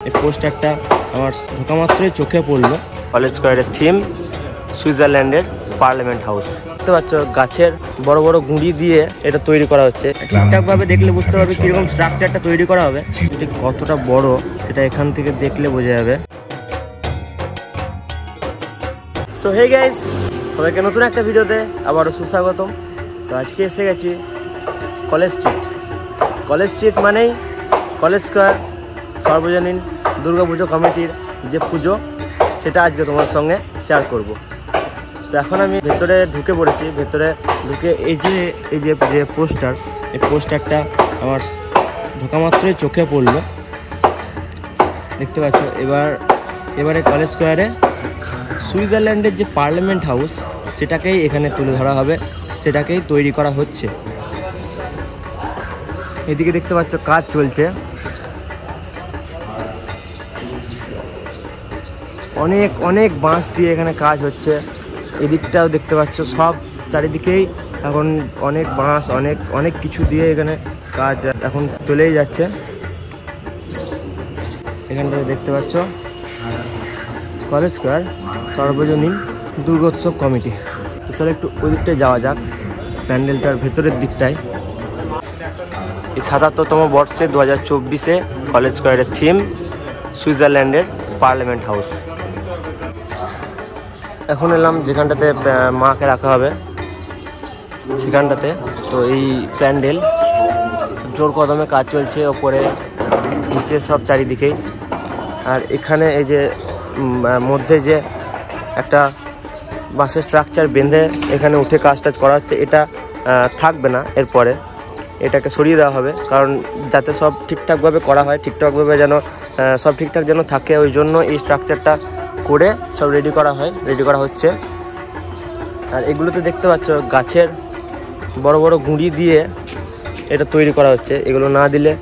এই পোস্টারটা আমার ঢোকা মাত্রই চোখে পড়লো। কলেজ স্কয়ারের থিম সুইজারল্যান্ডের পার্লামেন্ট হাউস। দেখতে পাচ্ছ গাছের বড় বড় গুঁড়ি দিয়ে এটা তৈরি করা হচ্ছে। ঠিকঠাকভাবে দেখলে বুঝতে পারবে কিরকম স্ট্রাকচারটা তৈরি করা হবে, ঠিক কতটা বড় সেটা এখান থেকে দেখলে বোঝা যাবে। সো হে গাইস, সবাইকে নতুন একটা ভিডিওতে আবারও সুস্বাগতম। তো আজকে এসে গেছি কলেজ স্ট্রিট। কলেজ স্ট্রিট মানেই কলেজ স্কয়ার সর্বজনীন দুর্গাপুজো কমিটির যে পুজো, সেটা আজকে তোমার সঙ্গে শেয়ার করব। তো এখন আমি ভেতরে ঢুকে পড়েছি। ভেতরে ঢুকে এই যে পোস্টার, এই পোস্টারটা আমার ঢোকা মাত্রই চোখে পড়লো। দেখতে পাচ্ছ এবারে কলেজ স্কয়ারে সুইজারল্যান্ডের যে পার্লামেন্ট হাউস, সেটাকেই এখানে তুলে ধরা হবে, সেটাকেই তৈরি করা হচ্ছে। এদিকে দেখতে পাচ্ছ কাজ চলছে, অনেক বাঁশ দিয়ে এখানে কাজ হচ্ছে। এদিকটাও দেখতে পাচ্ছ, সব চারিদিকেই এখন অনেক বাঁশ, অনেক কিছু দিয়ে এখানে কাজ এখন চলেই যাচ্ছে। এখানটা দেখতে পাচ্ছ কলেজ স্কয়ার সর্বজনীন দুর্গোৎসব কমিটি। তো চলো একটু ওই দিকটায় যাওয়া যাক, প্যান্ডেলটার ভেতরের দিকটায়। এই ৭৭তম বর্ষে 2024-এ কলেজ স্কয়ারের থিম সুইজারল্যান্ডের পার্লামেন্ট হাউস। এখন এলাম যেখানটাতে মাকে রাখা হবে সেখানটাতে। তো এই প্যান্ডেল জোর কদমে কাজ চলছে, ওপরে নিচে সব চারিদিকেই। আর এখানে এই যে মধ্যে যে একটা বাঁশের স্ট্রাকচার বেঁধে এখানে উঠে কাজ করা হচ্ছে, এটা থাকবে না। এরপরে এটাকে সরিয়ে দেওয়া হবে, কারণ যাতে সব ঠিকঠাকভাবে করা হয়, ঠিকঠাকভাবে যেন সব ঠিকঠাক যেন থাকে, ওই জন্য এই স্ট্রাকচারটা করে সব রেডি করা হচ্ছে। আর এগুলোতে দেখতে পাচ্ছ গাছের বড় বড় গুঁড়ি দিয়ে এটা তৈরি করা হচ্ছে। এগুলো না দিলে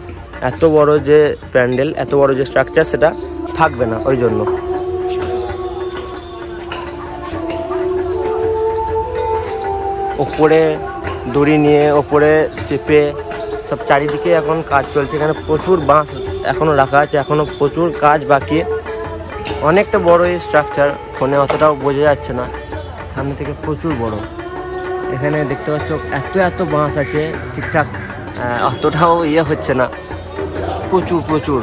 এত বড় যে প্যান্ডেল, এত বড় যে স্ট্রাকচার, সেটা থাকবে না। ওই জন্য ওপরে দড়ি নিয়ে ওপরে চেপে সব চারিদিকে এখন কাজ চলছে। এখানে প্রচুর বাঁশ এখনও রাখা আছে, এখনও প্রচুর কাজ বাকি। অনেকটা বড় এই স্ট্রাকচার, ফোনে অতটাও বোঝা যাচ্ছে না, সামনে থেকে প্রচুর বড়। এখানে দেখতে পাচ্ছ এত বাঁশ আছে, ঠিকঠাক অতটাও হচ্ছে না, প্রচুর।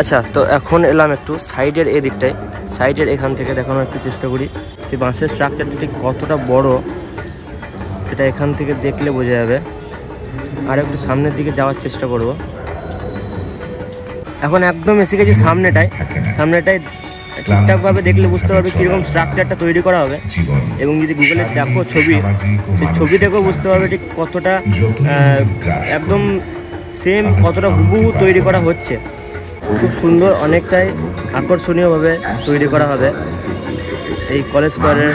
আচ্ছা, তো এখন এলাম একটু সাইডের এই দিকটায়। সাইডের এখান থেকে দেখানোর একটু চেষ্টা করি সেই বাঁশের স্ট্রাকচারটা ঠিক কতটা বড়, সেটা এখান থেকে দেখলে বোঝা যাবে। আর একটু সামনের দিকে যাওয়ার চেষ্টা করব। এখন একদম এসে গেছি সামনেটায় ঠিকঠাকভাবে দেখলে বুঝতে পারবে কীরকম স্ট্রাকচারটা তৈরি করা হবে। এবং যদি গুগলে দেখো ছবি, সেই ছবি দেখেও বুঝতে পারবে ঠিক কতটা একদম সেম, কতটা হুবহু তৈরি করা হচ্ছে। খুব সুন্দর, অনেকটাই আকর্ষণীয়ভাবে তৈরি করা হবে এই কলেজ স্কয়ারের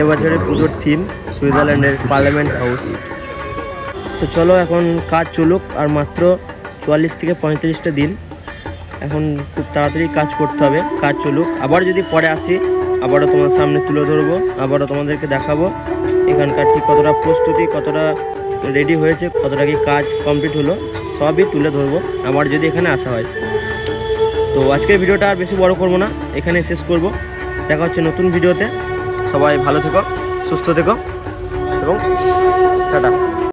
এবছরের পুজোর থিম সুইজারল্যান্ডের পার্লামেন্ট হাউস। তো চলো এখন কাজ চলুক, আর মাত্র 44 থেকে 45টা দিন। এখন খুব তাড়াতাড়ি কাজ করতে হবে, কাজ চলুক। আবার যদি পরে আসি, আবারও তোমার সামনে তুলে ধরবো, আবারও তোমাদেরকে দেখাবো এখানকার ঠিক কতটা প্রস্তুতি, কতটা রেডি হয়েছে, কতটা কি কাজ কমপ্লিট হলো, সবই তুলে ধরবো আবার যদি এখানে আসা হয়। তো আজকের ভিডিওটা আর বেশি বড় করবো না, এখানে শেষ করব। দেখা হচ্ছে নতুন ভিডিওতে। সবাই ভালো থেকো, সুস্থ থেকো এবং টাটা।